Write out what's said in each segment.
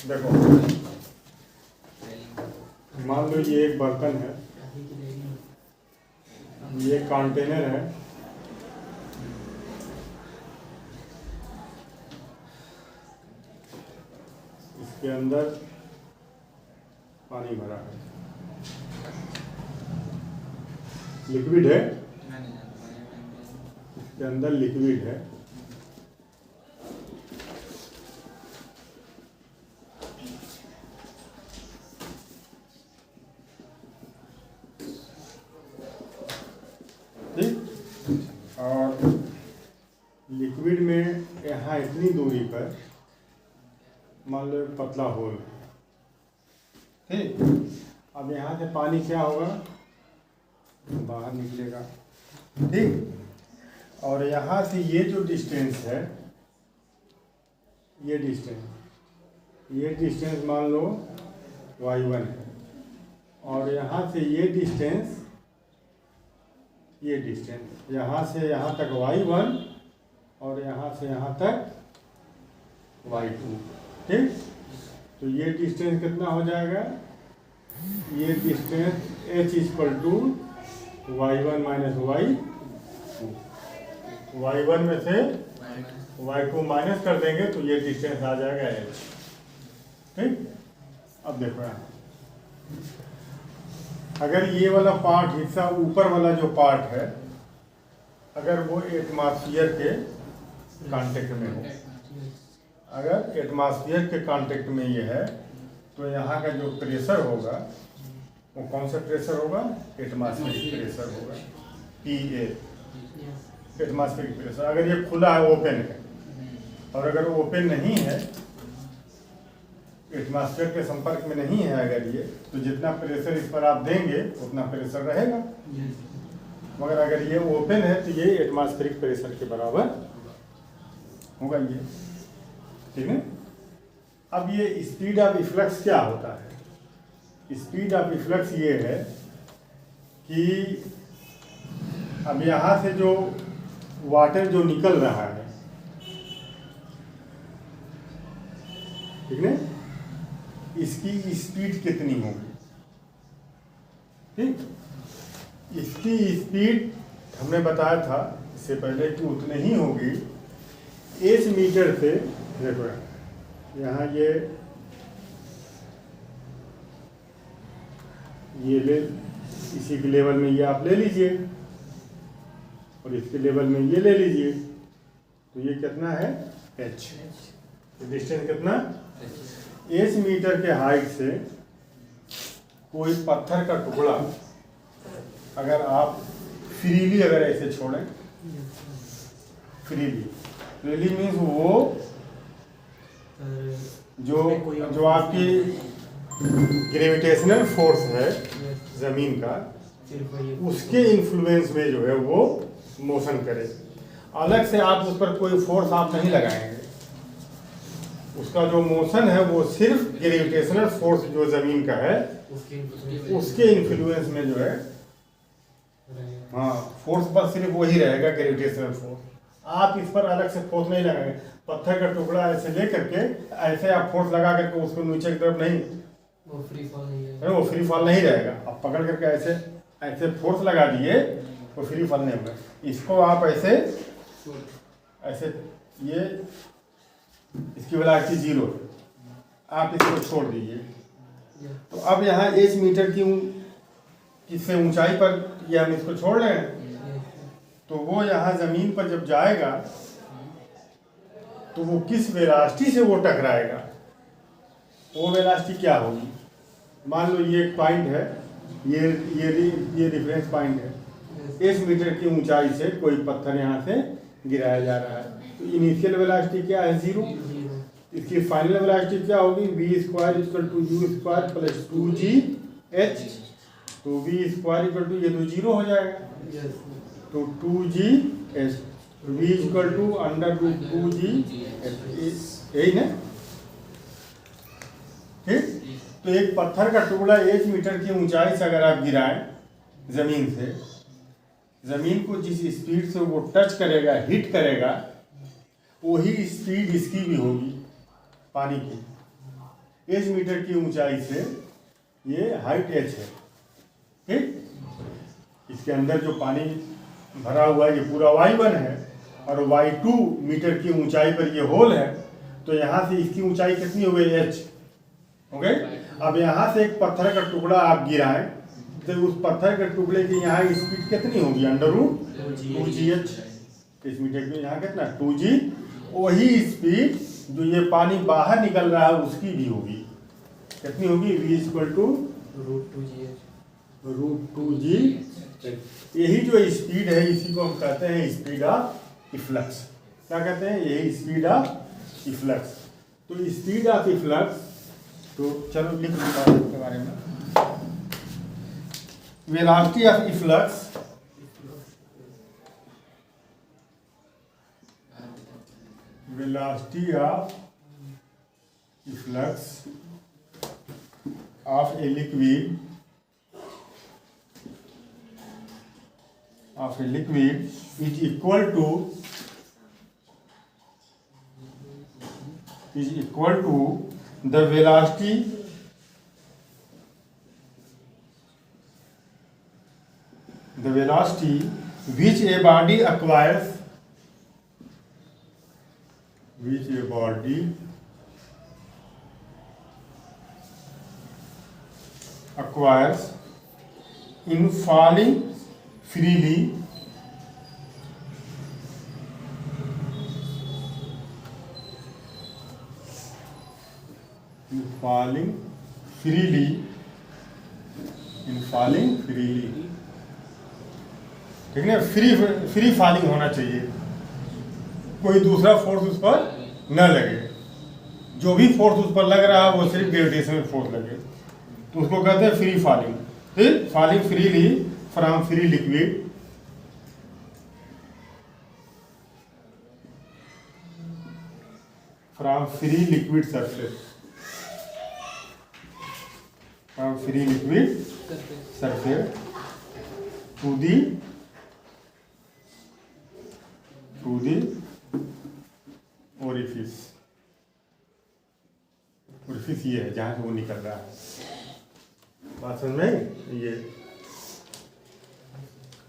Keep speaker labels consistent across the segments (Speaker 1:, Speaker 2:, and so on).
Speaker 1: देखो, मान लो ये एक बर्तन है, ये कंटेनर है, इसके अंदर पानी भरा है, लिक्विड है, इसके अंदर लिक्विड है। ठीक, और लिक्विड में यहाँ इतनी दूरी पर मान लो पतला होल, ठीक। अब यहाँ से पानी क्या होगा, बाहर निकलेगा, ठीक। और यहाँ से ये जो डिस्टेंस है, ये डिस्टेंस मान लो y1 है, और यहाँ से ये डिस्टेंस यहाँ से यहाँ तक y1 और यहाँ से यहाँ तक y2, ठीक। तो ये डिस्टेंस कितना हो जाएगा, ये distance h = y1 - y2, y1 में से y2 माइनस कर देंगे तो ये डिस्टेंस आ जाएगा h, ठीक। अब देखो यहाँ, अगर ये वाला पार्ट हिस्सा ऊपर वाला जो पार्ट है, अगर वो एटमॉस्फेयर के कांटेक्ट में हो, अगर एटमॉस्फेयर के कांटेक्ट में ये है, तो यहाँ का जो प्रेशर होगा वो कौन सा प्रेशर होगा, एटमॉस्फेरिक प्रेशर होगा, PA, एटमॉस्फेरिक प्रेशर। अगर ये खुला है, ओपन है, और अगर ओपन नहीं है, एटमॉस्फेयर के संपर्क में नहीं है अगर ये, तो जितना प्रेशर इस पर आप देंगे उतना प्रेशर रहेगा। मगर अगर ये ओपन है तो ये एटमॉस्फेरिक प्रेशर के बराबर होगा ये, ठीक है। अब ये स्पीड ऑफ इफ्लक्स क्या होता है, स्पीड ऑफ इफ्लक्स ये है कि अब यहाँ से जो वाटर जो निकल रहा है, ठीक है, इसकी स्पीड कितनी होगी, ठीक। इसकी स्पीड हमने बताया था इससे पहले कि उतनी ही होगी h मीटर से। देखो यहाँ ये ले, इसी के लेवल में ये आप ले लीजिए और इसके लेवल में ये ले लीजिए, तो ये कितना है h, डिस्टेंस कितना, h मीटर के हाइट से कोई पत्थर का टुकड़ा अगर आप फ्रीली अगर ऐसे छोड़ें, फ्रीली मीन्स वो जो आपकी ग्रेविटेशनल फोर्स है ज़मीन का, उसके इन्फ्लुएंस में जो है वो मोशन करे। अलग से आप उस पर कोई फोर्स आप नहीं लगाएंगे, उसका जो मोशन है वो सिर्फ ग्रेविटेशनल फोर्स जो ज़मीन का है उसके इन्फ्लुएंस में जो है, हाँ, फोर्स पर सिर्फ वही रहेगा, ग्रेविटेशनल फोर्स। आप इस पर अलग से फोर्स नहीं लगाएंगे। पत्थर का टुकड़ा ऐसे ले करके ऐसे आप फोर्स लगा करके उसको नीचे की तरफ नहीं, वो फ्री फॉल नहीं रहेगा। आप पकड़ करके ऐसे फोर्स लगा दिए तो फ्री फॉल नहीं होगा। इसको आप ऐसे ये इसकी वेलोसिटी 0, आप इसको छोड़ दीजिए। तो अब यहाँ h मीटर की किससे ऊंचाई पर ये हम इसको छोड़ रहे हैं, तो वो यहाँ ज़मीन पर जब जाएगा तो वो किस वेलोसिटी से वो टकराएगा, वो वेलोसिटी क्या होगी। मान लो ये एक पॉइंट है, ये रिफरेंस पॉइंट है, h मीटर की ऊंचाई से कोई पत्थर यहाँ से गिराया जा रहा है, तो इनिशियल वेलोसिटी क्या है, 0। इसकी फाइनल वेलोसिटी क्या होगी, v² = u² + 2gh, तो v² ये तो 0 हो जाएगा, तो 2gh, v = √2gh, यही ना, ठीक। तो एक पत्थर का टुकड़ा h मीटर की ऊंचाई से अगर आप गिराएं ज़मीन से, ज़मीन को जिस स्पीड से वो टच करेगा, हिट करेगा, वही स्पीड इसकी भी होगी। पानी की, h मीटर की ऊंचाई से ये हाइट h है, ठीक। इसके अंदर जो पानी भरा हुआ है ये पूरा y1 है और y2 मीटर की ऊंचाई पर ये होल है, तो यहाँ से इसकी ऊंचाई कितनी हो गई h, ओके। अब यहाँ से एक पत्थर का टुकड़ा आप गिराएं तो उस पत्थर के टुकड़े की यहाँ स्पीड कितनी होगी, √2gh। इस मीटर की यहाँ कितना 2g, वही स्पीड जो ये पानी बाहर निकल रहा है उसकी भी होगी, कितनी होगी, v = √2g। यही जो स्पीड है इसी को हम कहते हैं स्पीड ऑफ इफ्लक्स। क्या कहते हैं, यही स्पीड ऑफ इफ्लक्स। तो स्पीड ऑफ इफ्लक्स, तो चलो लिख लेते हैं इसके बारे में। Velocity of efflux, velocity of efflux of a liquid is equal to the velocity which a body acquires in falling freely ठीक है। फ्री फॉलिंग होना चाहिए, कोई दूसरा फोर्स उस पर न लगे, जो भी फोर्स उस पर लग रहा है वो सिर्फ ग्रेविटेशनल फोर्स लगे, तो उसको कहते हैं फ्री फॉलिंग। ठीक, falling freely from free liquid surface to the orifice ये है जहां से वो निकल रहा है, बात समझ में ये,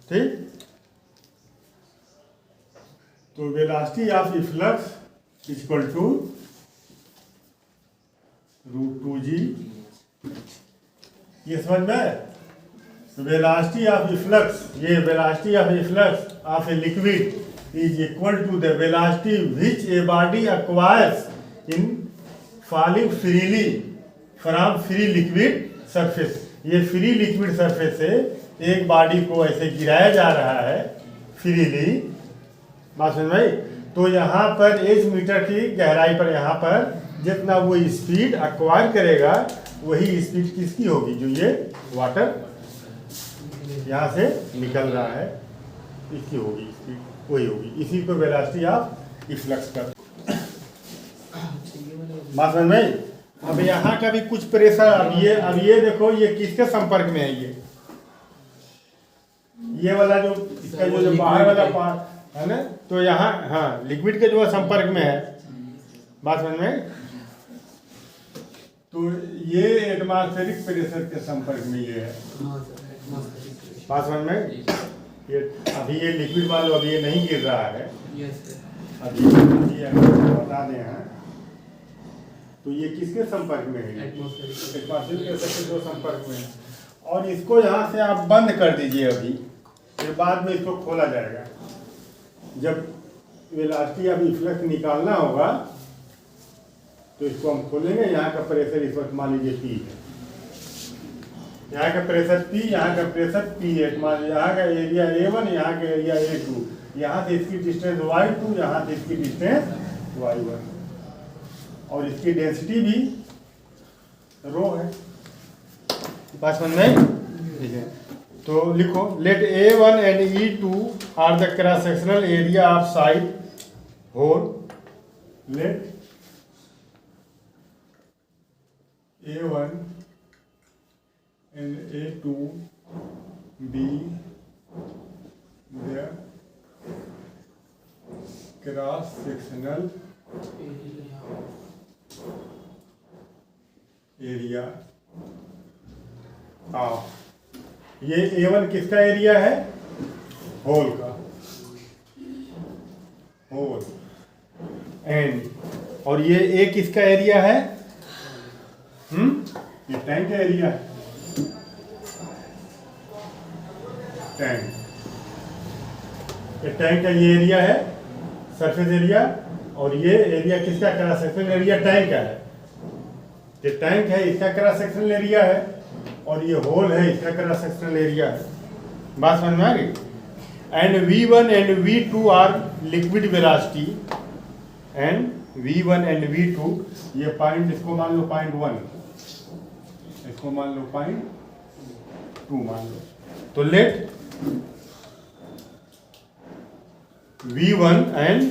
Speaker 1: ठीक। तो velocity of efflux equal to √2g, ये समझ में। वेलोसिटी ऑफ इफ्लक्स, ये velocity of efflux of a liquid is equal to the velocity which a body acquires in falling freely from free liquid surface। ये free liquid surface से एक body को ऐसे गिराया जा रहा है फ्रीली, बात समझ में। तो यहाँ पर 1 मीटर की गहराई पर यहाँ पर जितना वो स्पीड एक्वायर करेगा वही स्पीड किसकी होगी, जो ये वाटर यहाँ से निकल रहा है इसकी होगी स्पीड, वही होगी। इसी को वेलोसिटी ऑफ इफ्लक्स का बात समझ में। अब यहाँ का भी कुछ प्रेशर, अब ये देखो ये किसके संपर्क में है, ये वाला जो इसका जो बाहर वाला पार्ट है ना, तो यहाँ हाँ लिक्विड के जो संपर्क में है, बात समझ में। तो ये एटमॉस्फेरिक प्रेशर के संपर्क में ये है, बात समझ में। ये अभी ये लिक्विड वाला अभी ये नहीं गिर रहा है, अभी अगर बता दें हैं तो ये किसके संपर्क में है, एटमॉस्फेरिक प्रेशर के जो संपर्क में है। और इसको यहाँ से आप बंद कर दीजिए अभी, फिर बाद में इसको खोला जाएगा। जब वेलोसिटी ऑफ इफ्लक्स निकालना होगा तो इसको हम खोलेंगे। यहाँ का प्रेशर इस वक्त मान लीजिए P है, यहाँ का प्रेशर P, यहाँ का प्रेशर P है, मान लीजिए यहाँ का एरिया A1, यहाँ का एरिया A2, यहाँ से इसकी डिस्टेंस Y2, यहाँ से इसकी डिस्टेंस Y1, और इसकी डेंसिटी भी रो है, बात समझ में। ठीक है, तो लिखो let A1 and E2 are the cross sectional area of side hole, let A1 and A2 be the cross sectional area of, ये A1 किसका एरिया है? होल का, होल। एंड और ये A किसका एरिया है? ये टैंक का एरिया है, टैंक। ये टैंक का ये एरिया है सरफेस एरिया, और ये एरिया किसका? क्रॉस सेक्शनल एरिया टैंक का है। ये टैंक है, इसका क्रॉस सेक्शनल एरिया है, और ये होल है, इसका क्रॉस सेक्शनल एरिया है। बात समझ में आ गई? And V1 and V2 are liquid velocity, and V1 and V2, ये पॉइंट, इसको मान लो पॉइंट 1, इसको मान लो पॉइंट 2 मान लो। तो let V1 and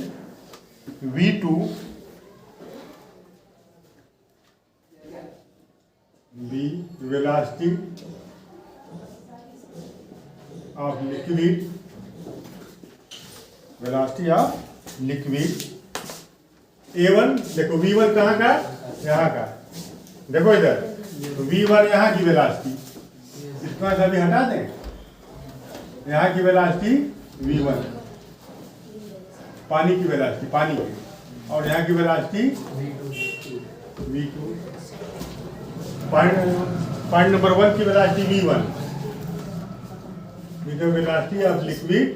Speaker 1: V2 the velocity of liquid, velocity of liquid A1, देखो V1 कहाँ का? यहाँ का। देखो इधर, तो V1 यहाँ की वेलोसिटी, इसको अभी हटा दें, यहाँ की वेलोसिटी V1, पानी की वेलोसिटी, पानी की, और यहाँ की वेलोसिटी V2। पॉइंट नंबर 1 की velocity V1, with the velocity of liquid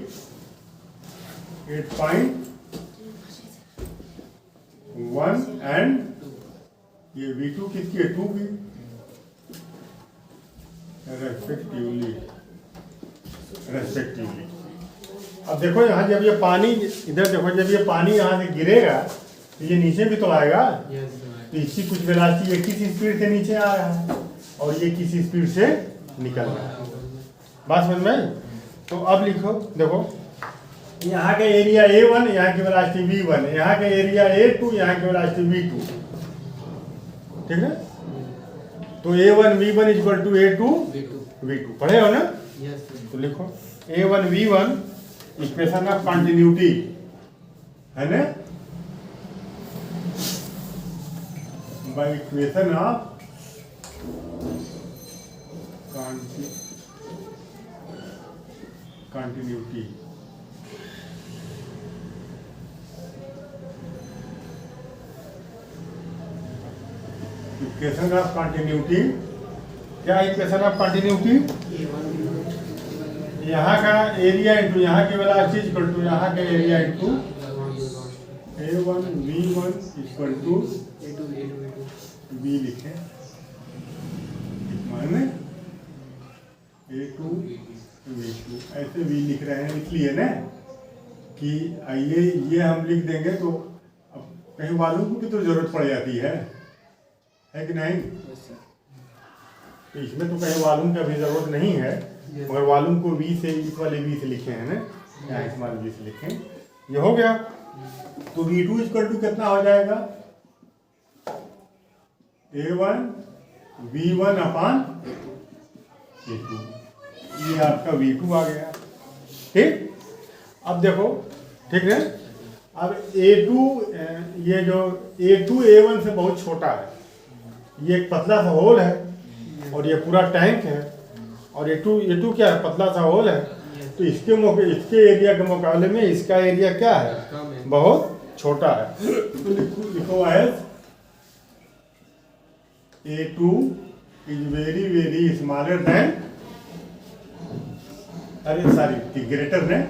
Speaker 1: 8.1, and ये V2 किसकी है? 2 की, रेस्पेक्टिवली। अब देखो यहाँ जब ये पानी, इधर देखो जब ये पानी यहाँ से गिरेगा तो ये नीचे भी तो आएगा। तो इसकी कुछ वेलोसिटी, ये किस स्पीड से नीचे आ रहा है और ये किस स्पीड से निकल रहा है। बात समझ में? तो अब लिखो, देखो यहाँ का एरिया A1, यहाँ की वेलोसिटी V1, यहाँ का एरिया A2, यहाँ की वेलोसिटी V2, ठीक है? तो A1 V1 equal to A2 V2, पढ़े हो ना? तो लिखो A1 V1 equation of continuity है ना, by equation of continuity. Equation of continuity क्या? इक्वेशन ऑफ कंटिन्यूटी यहाँ का एरिया इंटू यहाँ की वेलोसिटी इक्वल टू यहाँ का area into A1 V1 equal to V लिखे, माने A2 V2, ऐसे V लिख रहे हैं इसलिए ना कि ये हम लिख देंगे तो अब कहीं वालूम की तो जरूरत पड़ जाती है कि नहीं? तो इसमें तो कहीं वालूम की अभी जरूरत नहीं है, मगर वालूम को V से, इस वाले V से लिखे हैं ना, यहाँ इस वाले V से लिखे, ये हो गया। तो V2 इक्वल टू कितना हो जाएगा? A1 V1 अपान A2, ये आपका V2 आ गया, ठीक? अब देखो, ठीक है? अब A2, ये जो A2 A1 से बहुत छोटा है, ये एक पतला सा होल है और ये पूरा टैंक है, और A2 क्या है? पतला सा होल है। तो इसके एरिया के मुकाबले में इसका एरिया क्या है? बहुत छोटा है। तो लिखो as A2 is very very smaller than, अरे सॉरी, ग्रेटर देन,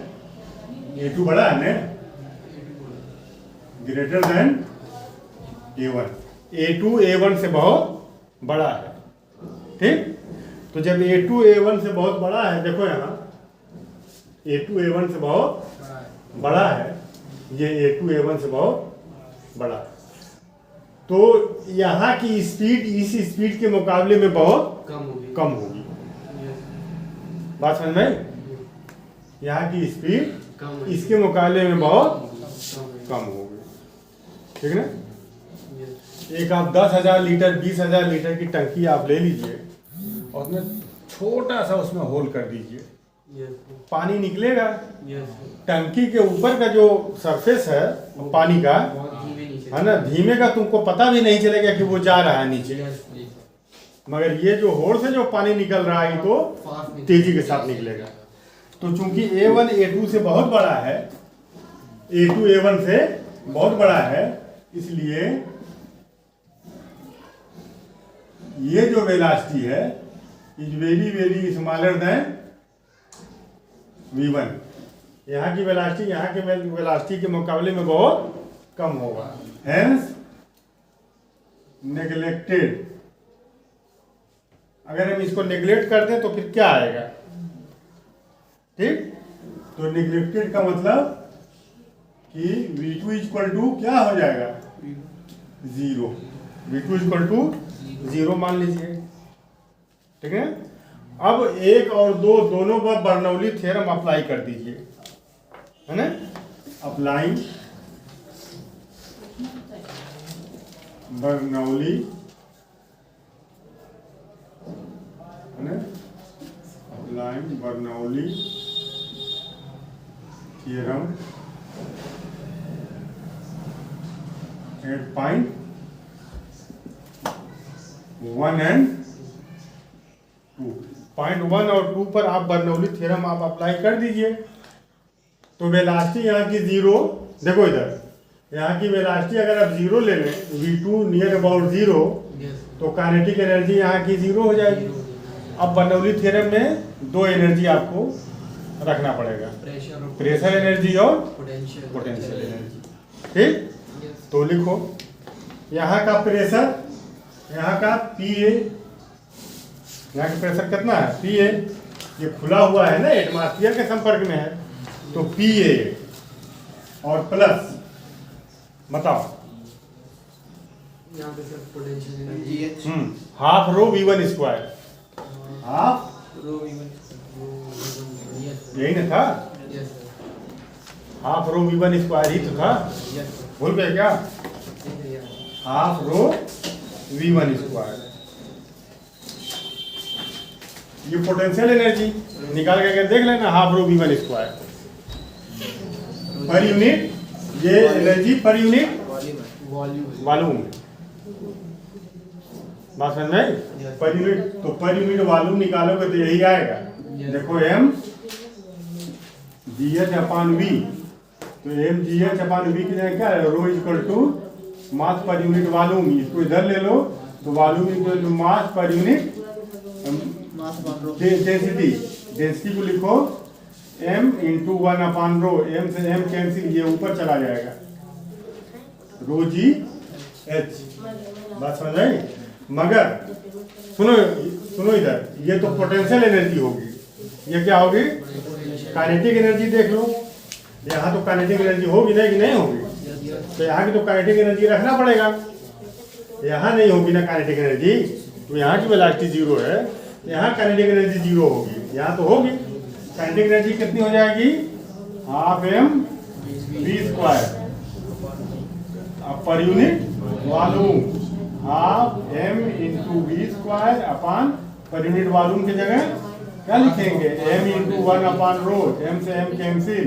Speaker 1: A2 बड़ा है ना, greater than A1, A2 A1 से बहुत बड़ा है, ठीक? तो जब A2 A1 से बहुत बड़ा है, देखो यहाँ A2 A1 से बहुत बड़ा है, ये A2 A1 से बहुत बड़ा है, तो यहाँ की स्पीड इस स्पीड के मुकाबले में बहुत कम होगी। बात समझ में? यहाँ की स्पीड इसके मुकाबले में बहुत कम होगी, ठीक है ना? एक आप 10,000 लीटर 20,000 लीटर की टंकी आप ले लीजिए और उसमें छोटा सा उसमें होल कर दीजिए, पानी निकलेगा। टंकी के ऊपर का जो सरफेस है पानी का, है ना, धीमे का, तुमको पता भी नहीं चलेगा कि वो जा रहा है नीचे, मगर ये जो होल से जो पानी निकल रहा है तो तेजी के साथ निकलेगा। तो चूंकि A1 A2 से बहुत बड़ा है, A2 A1 से बहुत बड़ा है, इसलिए ये जो वेलोसिटी है is very very smaller then V1। यहाँ की वेलोसिटी यहाँ के वेलोसिटी के मुकाबले में बहुत कम होगा, हेंस नेग्लेक्टेड। अगर हम इसको नेग्लेक्ट कर दें तो फिर क्या आएगा? ठीक, तो नेग्लेक्टेड का मतलब कि V2 इक्वल टू क्या हो जाएगा? 0। V2 इक्वल टू 0 मान लीजिए, ठीक है। अब 1 और 2 दोनों पर बर्नौली थ्योरम अप्लाई कर दीजिए, है ना। अप्लाइंग बर्नौली, है ना, applying Bernoulli theorem at point 1 and 2। Point 1 और 2 पर आप बर्नौली थ्योरम आप अप्लाई कर दीजिए, तो वेलोसिटी यहाँ की 0, देखो इधर यहाँ की वेलोसिटी अगर आप 0 ले लें, V2 नियर अबाउट 0, तो काइनेटिक एनर्जी यहाँ की 0 हो जाएगी। अब बर्नौली थ्योरम में 2 एनर्जी आपको रखना पड़ेगा, प्रेशर एनर्जी और पोटेंशियल एनर्जी, ठीक। तो लिखो यहाँ का प्रेशर, यहाँ का PA, यहाँ का प्रेशर कितना है? PA। ये खुला हुआ है ना, एटमॉस्फेयर के संपर्क में है, तो PA और प्लस बताओ
Speaker 2: यहाँ पे sir potential energy
Speaker 1: half rho V1 square, half
Speaker 2: rho V1
Speaker 1: यही ना था,
Speaker 2: yes sir,
Speaker 1: half rho V1 square ही तो था,
Speaker 2: यस सर,
Speaker 1: भूल गए क्या?
Speaker 2: ठीक है यार,
Speaker 1: हाफ रो V1 स्क्वायर। ये पोटेंशियल एनर्जी निकाल के देख लेना, हाफ रो V1 स्क्वायर पर यूनिट, ये एनर्जी पर यूनिट
Speaker 2: वॉल्यूम
Speaker 1: वॉल्यूम, बात समझ में आई? पर यूनिट, तो पर यूनिट वॉल्यूम निकालोगे तो यही आएगा। देखो M GH अपॉन V, तो M GH अपॉन V की जगह क्या है? रो इक्वल टू मास पर यूनिट वॉल्यूम। इसको इधर ले लो तो volume equal to mass per unit density. Density को लिखो M into 1 upon rho, M से M कैंसिल, ये ऊपर चला जाएगा, रो GH। बात समझ आई? मगर सुनो सुनो इधर, ये तो पोटेंशियल एनर्जी होगी, ये क्या होगी? Kinetic energy. देख लो यहाँ तो काइनेटिक एनर्जी होगी नहीं कि नहीं होगी? तो यहाँ की तो काइनेटिक एनर्जी रखना पड़ेगा, यहाँ नहीं होगी ना काइनेटिक एनर्जी, तो यहाँ की वेलोसिटी 0 है, यहाँ काइनेटिक एनर्जी 0 होगी, यहाँ तो होगी। काइनेटिक एनर्जी कितनी हो जाएगी? हाफ mv स्क्वायर पर unit volume, half m into v square upon per unit volume की जगह क्या लिखेंगे? m into 1 upon rho, m से m cancel,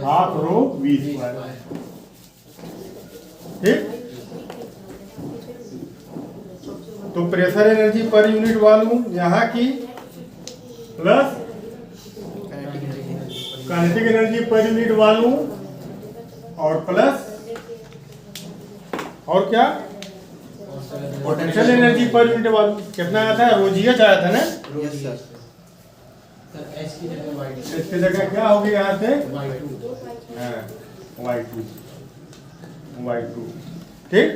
Speaker 1: half rho v square, ठीक। तो प्रेशर एनर्जी पर यूनिट वॉल्यूम यहाँ की प्लस काइनेटिक एनर्जी पर यूनिट वॉल्यूम और प्लस और क्या? पोटेंशियल एनर्जी पर यूनिट वॉल्यूम। कितना आया था? रो GH आया था ना?
Speaker 2: यस सर, सर H की जगह Y2,
Speaker 1: इसकी जगह क्या होगी यहाँ से?
Speaker 2: Y2,
Speaker 1: हाँ, Y2, ठीक।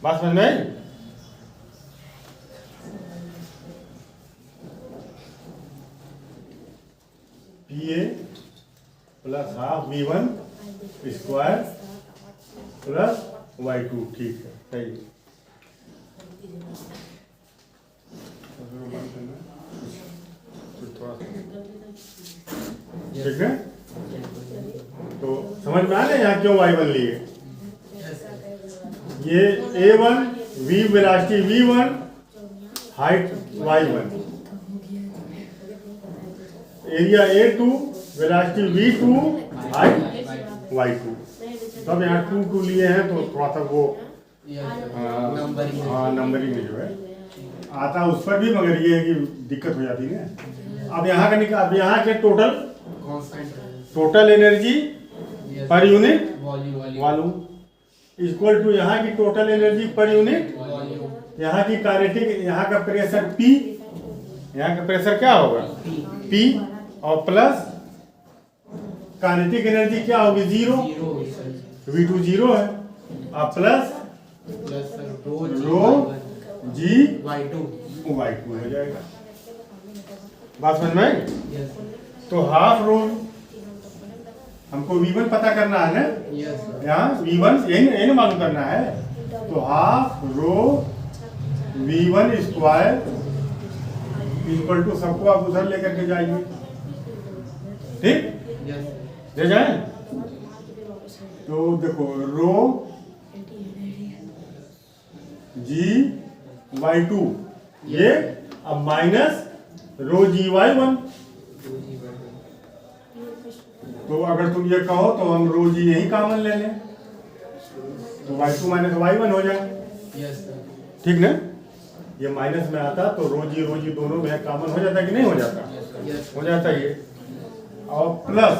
Speaker 1: बात समझ में आई? PA plus half V1 square plus Y2, ठीक है, सही। ठीक है, तो समझ में आ गया यहाँ क्यों Y1 लिए? ये A1 V velocity V1, height Y1, area A2 velocity V2, height Y2। तब यहाँ 2 लिए हैं तो थोड़ा सा वो
Speaker 2: नंबरिंग
Speaker 1: हाँ नंबरिंग में जो है आता उस पर भी, मगर ये है कि दिक्कत हो जाती है ना। अब यहाँ का अब यहाँ के टोटल एनर्जी पर यूनिट वॉल्यूम इक्वल टू यहाँ की टोटल एनर्जी पर यूनिट, यहाँ की काइनेटिक, यहाँ का प्रेशर P, यहाँ का प्रेशर क्या होगा P, और प्लस काइनेटिक एनर्जी क्या होगी 0, V2 0 है, और प्लस रो जी Y2 हो जाएगा। बात समझ में आई? तो हाफ रो हमको V1 पता करना है ना, यहाँ V1 यही मालूम करना है, तो half rho V1 square equal to, सबको आप उधर लेकर के जाइए, ठीक ले जाए। तो देखो रो जी Y2 ये, अब माइनस रो जी Y1, तो अगर तुम ये कहो तो हम रो जी यही कॉमन ले लें, तो Y2 माइनस Y1 हो जाए, ठीक ना। ये माइनस में आता तो रो जी दोनों में कॉमन हो जाता कि नहीं हो जाता, हो जाता ये। और प्लस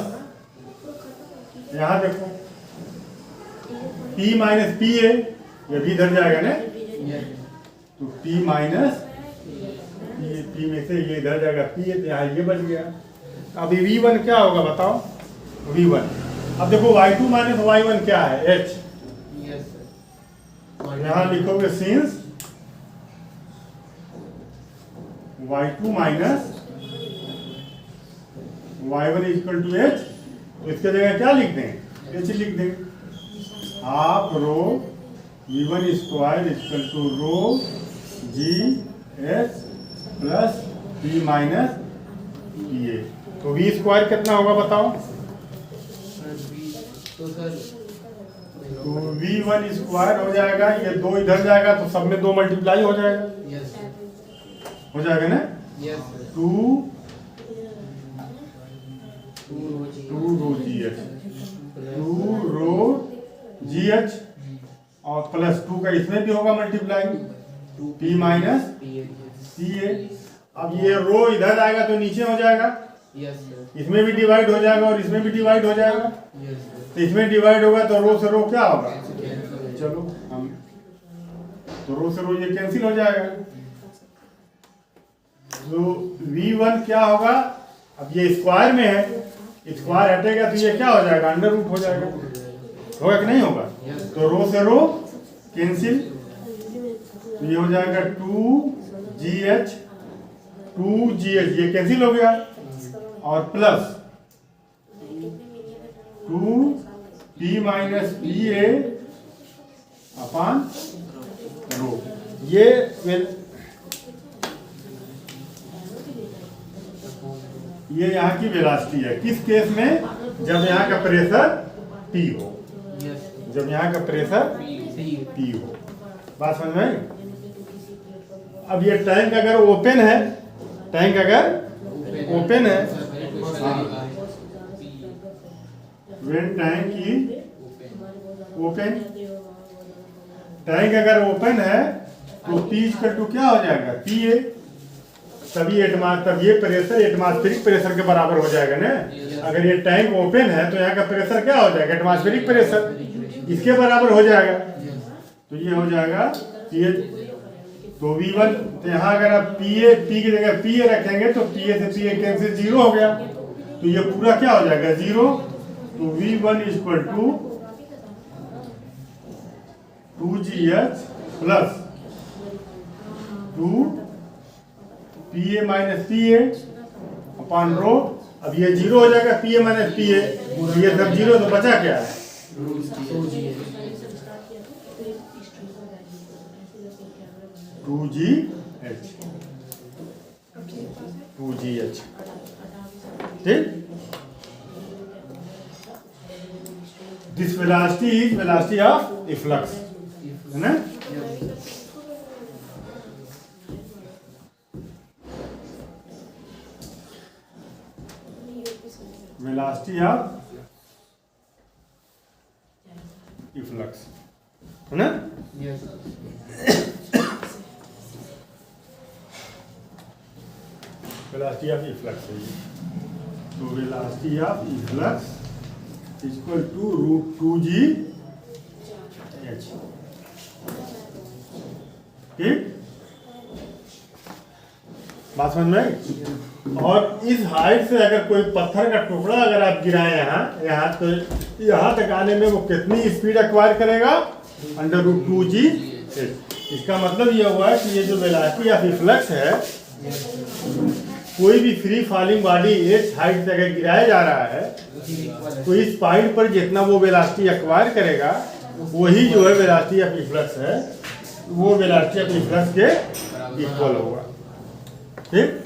Speaker 1: यहाँ देखो P माइनस पी ए, ये भी इधर जाएगा ना, तो P माइनस P में से ये इधर जाएगा P है, तो यहाँ ये बच गया। अब V1 क्या होगा बताओ, V1, अब देखो Y2 माइनस Y1 क्या है H, यहाँ लिखोगे since Y2 minus Y1 equal to H, तो इसके जगह क्या लिख दें, H लिख दें, half rho V1 square equal to rho g H plus P minus P A. तो V स्क्वायर कितना होगा बताओ, तो V1 स्क्वायर हो जाएगा, ये 2 इधर जाएगा तो सब में 2 मल्टीप्लाई हो जाएगा, हो जाएगा ना, 2 रो जी एच, 2 रो जी एच, और प्लस 2 का इसमें भी होगा मल्टीप्लाई, P माइनस पी ए। अब ये रो इधर आएगा तो नीचे हो जाएगा, इसमें भी डिवाइड हो जाएगा और इसमें भी डिवाइड हो जाएगा, तो इसमें डिवाइड होगा तो रो से रो क्या होगा, चलो हम तो रो से रो ये कैंसिल हो जाएगा, तो V1 क्या होगा, अब ये स्क्वायर में है, स्क्वायर हटेगा तो ये क्या हो जाएगा, अंडर रूट हो जाएगा, होगा कि नहीं होगा, तो रो से रो कैंसिल, तो ये हो जाएगा 2GH ये कैंसिल हो गया, और प्लस 2P माइनस पी ए अपान रो, ये यहाँ की वेलोसिटी है, किस केस में, जब यहाँ का प्रेशर P हो, जब यहाँ का प्रेशर P हो। बात समझ में आई? अब ये टैंक अगर ओपन है, टैंक अगर ओपन है, when tank is open, tank अगर ओपन है तो P इक्वल टू क्या हो जाएगा, पी ए, तब ये प्रेशर एटमॉस्फेरिक प्रेशर के बराबर हो जाएगा ना। अगर ये टैंक ओपन है तो यहाँ का प्रेशर क्या हो जाएगा, एटमॉस्फेरिक प्रेशर, इसके बराबर हो जाएगा, तो ये हो जाएगा ये, तो V1, तो यहाँ अगर आप P की जगह P रखेंगे तो P से P कैंसिल 0 हो गया, तो ये पूरा क्या हो जाएगा 0, तो V1 इक्वल टू 2GH प्लस 2PA minus PA upon rho. अब ये 0 हो जाएगा, PA माइनस PA, ये सब 0, तो बचा क्या है, 2GH, ठीक। This velocity is velocity of efflux, है ना। वेलोसिटी ऑफ इफ्लक्स, है ना। वेलोसिटी ऑफ इफ्लक्स है ये। तो velocity of efflux equal to √2g h। ठीक, बात समझ में आई? और इस हाइट से अगर कोई पत्थर का टुकड़ा अगर आप गिराएं यहाँ तो यहाँ तक आने में वो कितनी स्पीड एक्वायर करेगा? √2g h। इसका मतलब ये हुआ कि ये जो वेलोसिटी ऑफ इफ्लक्स है, कोई भी free falling body h height से अगर गिराया जा रहा है तो इस पॉइंट पर जितना वो वेलोसिटी एक्वायर करेगा वही जो है वेलोसिटी ऑफ इफ्लक्स है, वो वेलोसिटी ऑफ इफ्लक्स के इक्वल होगा। ठीक।